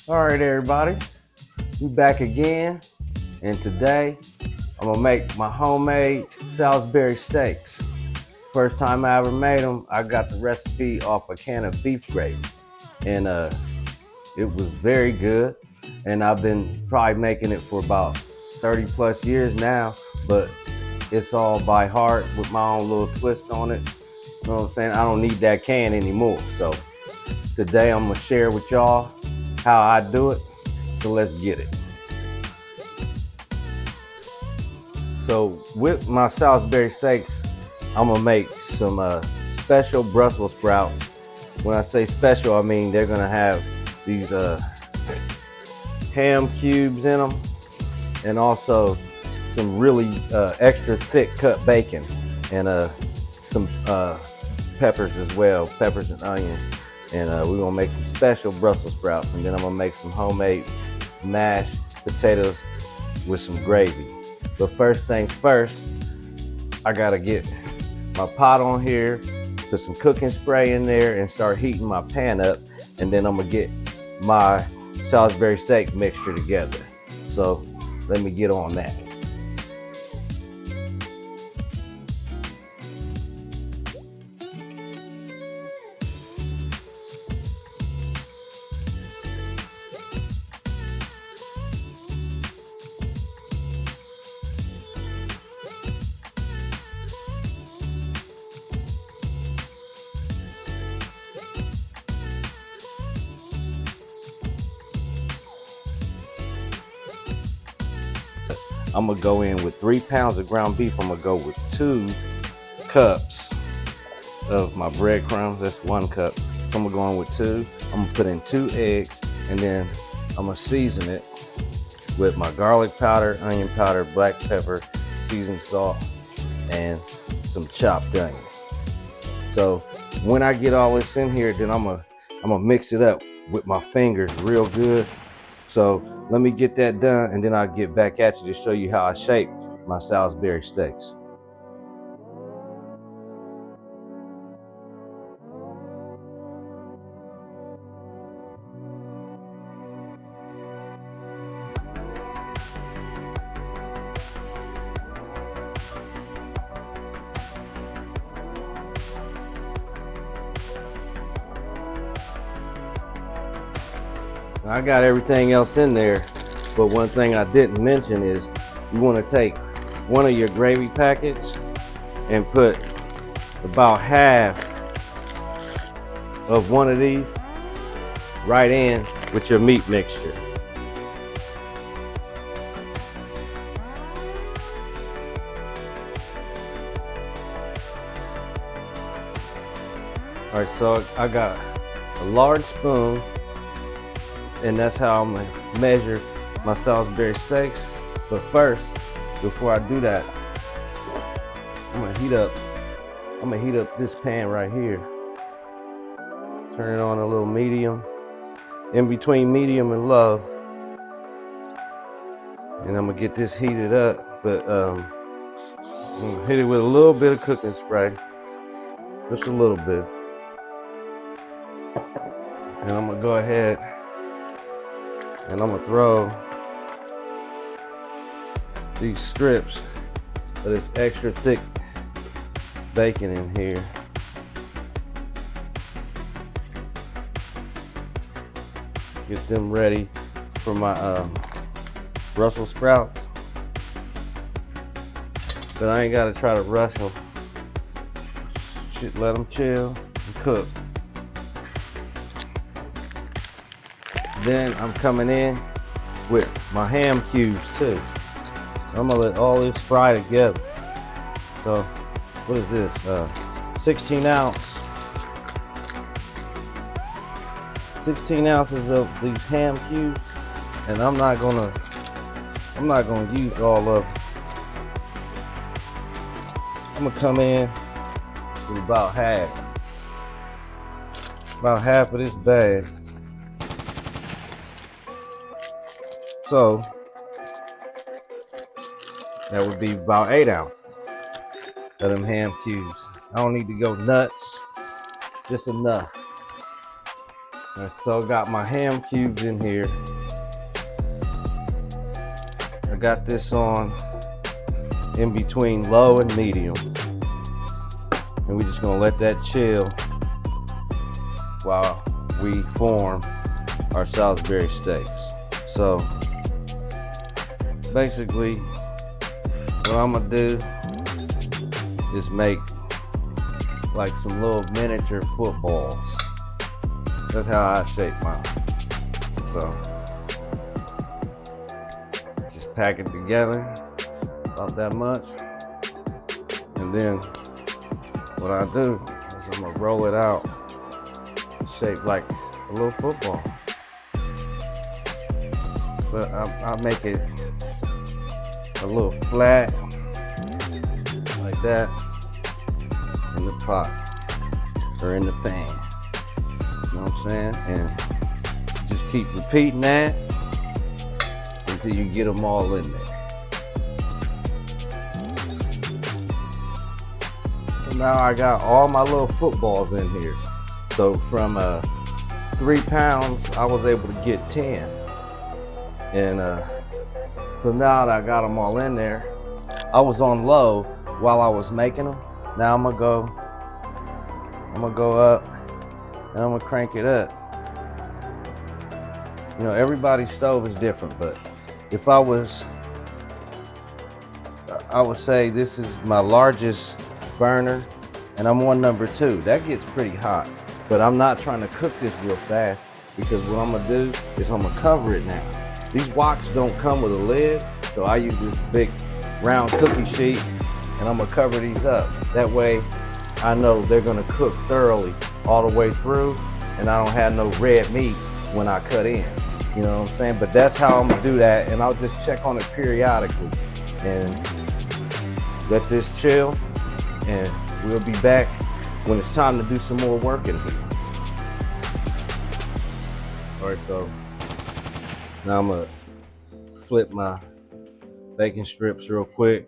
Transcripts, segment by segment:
All right, everybody, we back again, and today I'm gonna make my homemade Salisbury steaks. First time I ever made them, I got the recipe off a can of beef gravy, and it was very good. And I've been probably making it for about 30 plus years now, but it's all by heart with my own little twist on it. You know what I'm saying? I don't need that can anymore. So today I'm gonna share with y'all how I do it. So let's get it. So with my Salisbury steaks, I'm gonna make some special Brussels sprouts. When I say special, I mean they're gonna have these ham cubes in them, and also some really extra thick cut bacon, and some peppers as well, peppers and onions. And we're gonna make some special Brussels sprouts, and then I'm gonna make some homemade mashed potatoes with some gravy. But first things first, I gotta get my pot on here, put some cooking spray in there, and start heating my pan up. And then I'm gonna get my Salisbury steak mixture together. So let me get on that. I'm gonna go in with 3 pounds of ground beef. I'm gonna go with 2 cups of my breadcrumbs. That's 1 cup. So I'm gonna go in with 2. I'm gonna put in 2 eggs, and then I'm gonna season it with my garlic powder, onion powder, black pepper, seasoned salt, and some chopped onion. So when I get all this in here, then I'm gonna mix it up with my fingers real good. So let me get that done, and then I'll get back at you to show you how I shape my Salisbury steaks. I got everything else in there, but one thing I didn't mention is you want to take one of your gravy packets and put about half of one of these right in with your meat mixture. All right, so I got a large spoon, and that's how I'm gonna measure my Salisbury steaks. But first, before I do that, I'm gonna heat up this pan right here. Turn it on a little medium, in between medium and low. And I'm gonna get this heated up, but I'm gonna hit it with a little bit of cooking spray, just a little bit. And I'm gonna go ahead and I'm gonna throw these strips of this extra thick bacon in here. Get them ready for my Brussels sprouts. But I ain't gotta try to rush them. Let them chill and cook. Then I'm coming in with my ham cubes too. I'm gonna let all this fry together. So what is this? 16 ounces of these ham cubes, and I'm not gonna use all of them. I'm gonna come in with about half of this bag. So that would be about 8 ounces of them ham cubes. I don't need to go nuts, just enough. I still got my ham cubes in here. I got this on in between low and medium. And we're just gonna let that chill while we form our Salisbury steaks. So basically what I'm gonna do is make like some little miniature footballs. That's how I shape mine. So just pack it together about that much, and then what I do is I'm gonna roll it out shaped like a little football, but I make it a little flat like that in the pot or in the pan. You know what I'm saying? And just keep repeating that until you get them all in there. So now I got all my little footballs in here. So from 3 pounds, I was able to get 10. And so now that I got them all in there, I was on low while I was making them. Now I'm gonna go up and I'm gonna crank it up. You know, everybody's stove is different, but if I would say this is my largest burner and I'm on number 2. That gets pretty hot, but I'm not trying to cook this real fast because what I'm gonna do is I'm gonna cover it now. These woks don't come with a lid, so I use this big round cookie sheet and I'm gonna cover these up. That way I know they're gonna cook thoroughly all the way through and I don't have no red meat when I cut in. You know what I'm saying? But that's how I'm gonna do that, and I'll just check on it periodically and let this chill, and we'll be back when it's time to do some more work in here. All right, so now I'm gonna flip my bacon strips real quick.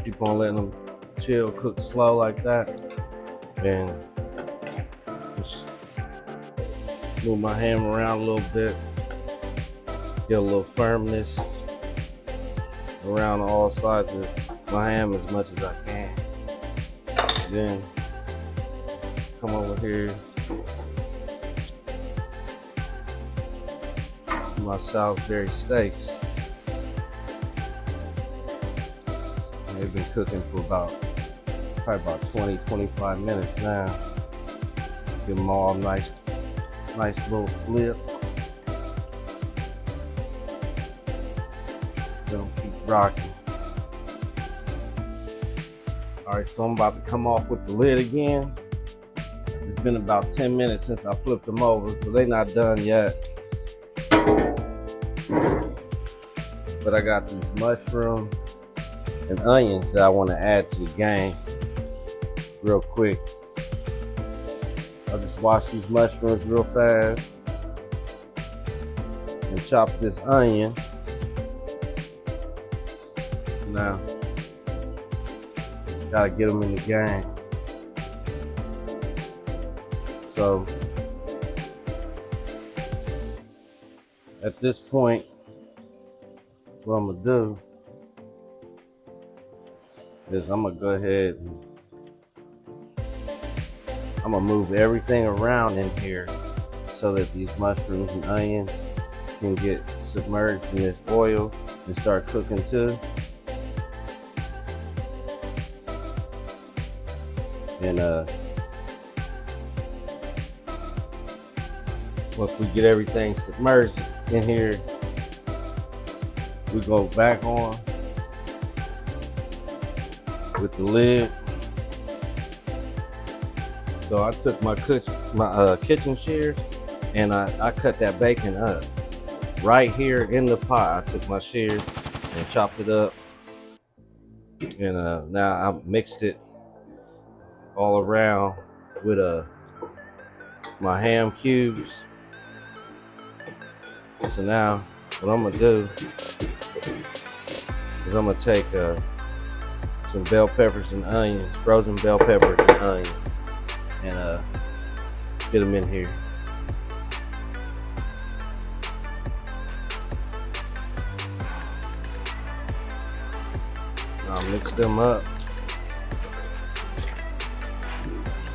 Keep on letting them chill, cook slow like that, and just move my ham around a little bit, get a little firmness around all sides of my ham as much as I can. Then come over here to my Salisbury steaks. They've been cooking for probably about 20-25 minutes now. Give them all nice little flip. Then keep rocking. All right, so I'm about to come off with the lid again. It's been about 10 minutes since I flipped them over, so they're not done yet. But I got these mushrooms and onions that I want to add to the game real quick. I'll just wash these mushrooms real fast and chop this onion. So now, gotta get them in the game. So at this point, what I'm gonna do is I'm gonna go ahead and I'm gonna move everything around in here so that these mushrooms and onions can get submerged in this oil and start cooking too. And once we get everything submerged in here, we go back on with the lid. So I took my kitchen shears and I cut that bacon up right here in the pot. I took my shears and chopped it up, and now I mixed it all around with my ham cubes. So now what I'm gonna do is I'm gonna take some bell peppers and onions, frozen bell peppers and onions, and get them in here. I'll mix them up.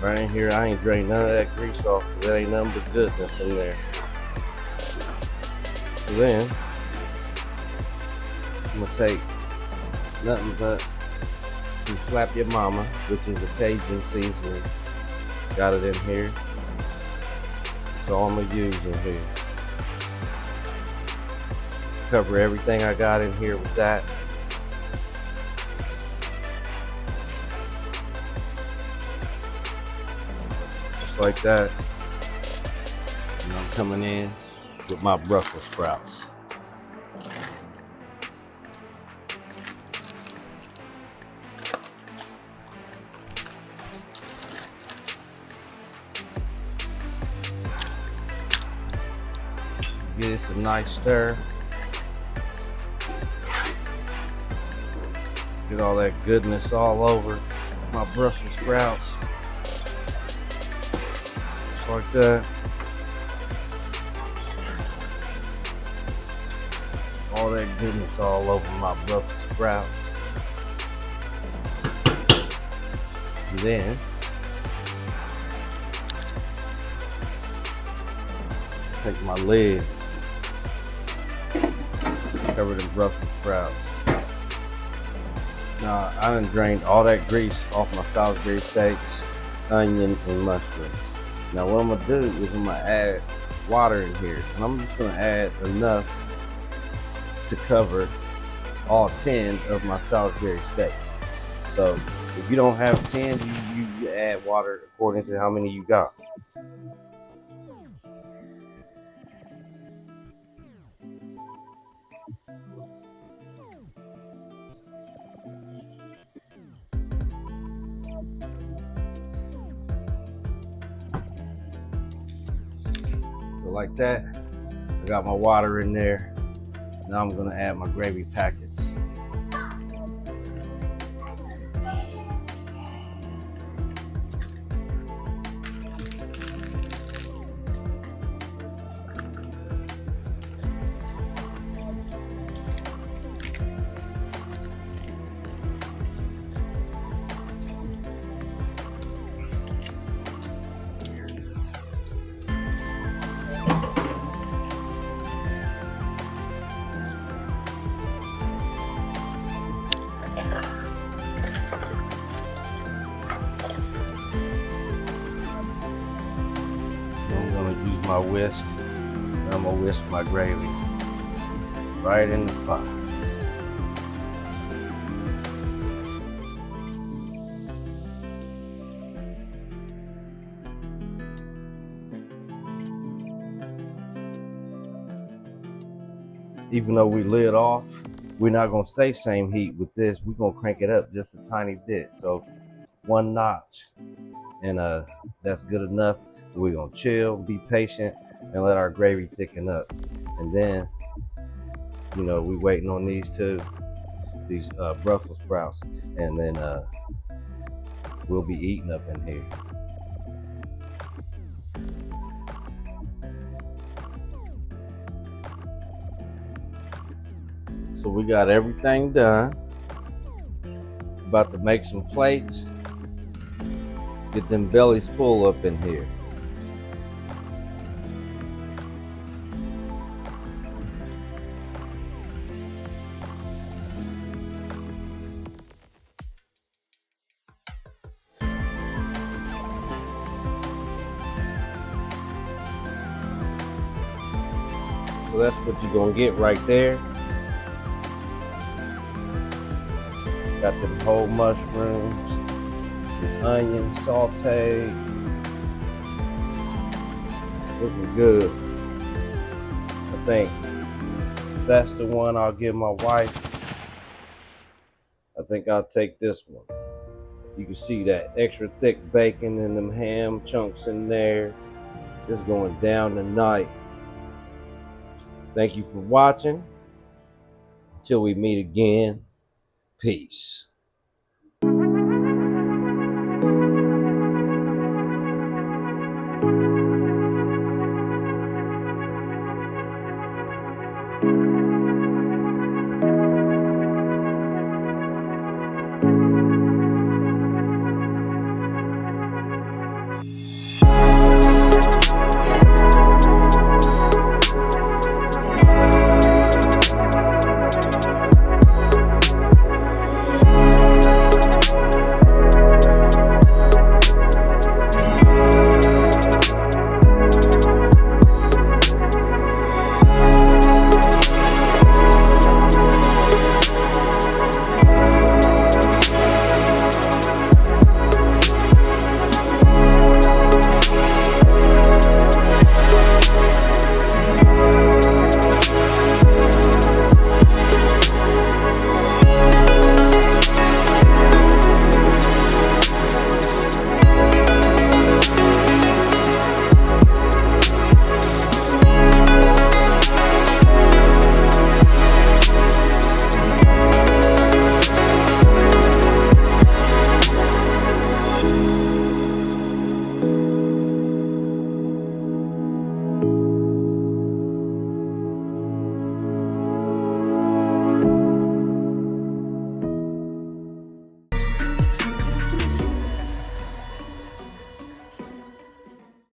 Right in here, I ain't drained none of that grease off because there ain't nothing but goodness in there. So then, I'm gonna take nothing but some Slap Your Mama, which is a Cajun seasoning. Got it in here. That's all I'm gonna use in here. Cover everything I got in here with that. Just like that. And I'm coming in with my Brussels sprouts. Give this a nice stir. Get all that goodness all over my Brussels sprouts. Just like that. All that goodness all over my Brussels sprouts. And then take my lid, cover the Brussels sprouts. Now I done drained all that grease off my Salisbury steaks, onion, and mushroom. Now what I'm gonna do is I'm gonna add water in here, and I'm just gonna add enough to cover all 10 of my Salisbury steaks. So if you don't have 10, you add water according to how many you got. So like that, I got my water in there. Now I'm gonna add my gravy packets. I'm gonna use my whisk, and I'm gonna whisk my gravy right in the pot. Even though we lid off, we're not gonna stay same heat with this. We're gonna crank it up just a tiny bit, so 1 notch, and that's good enough. We're gonna chill, be patient, and let our gravy thicken up. And then, you know, we waiting on these Brussels sprouts, and then we'll be eating up in here. So we got everything done. About to make some plates. Get them bellies full up in here. So that's what you're gonna get right there. Got them whole mushrooms, the onion sauteed. Looking good. I think that's the one I'll give my wife. I think I'll take this one. You can see that extra thick bacon and them ham chunks in there. It's going down tonight. Thank you for watching. Until we meet again, peace.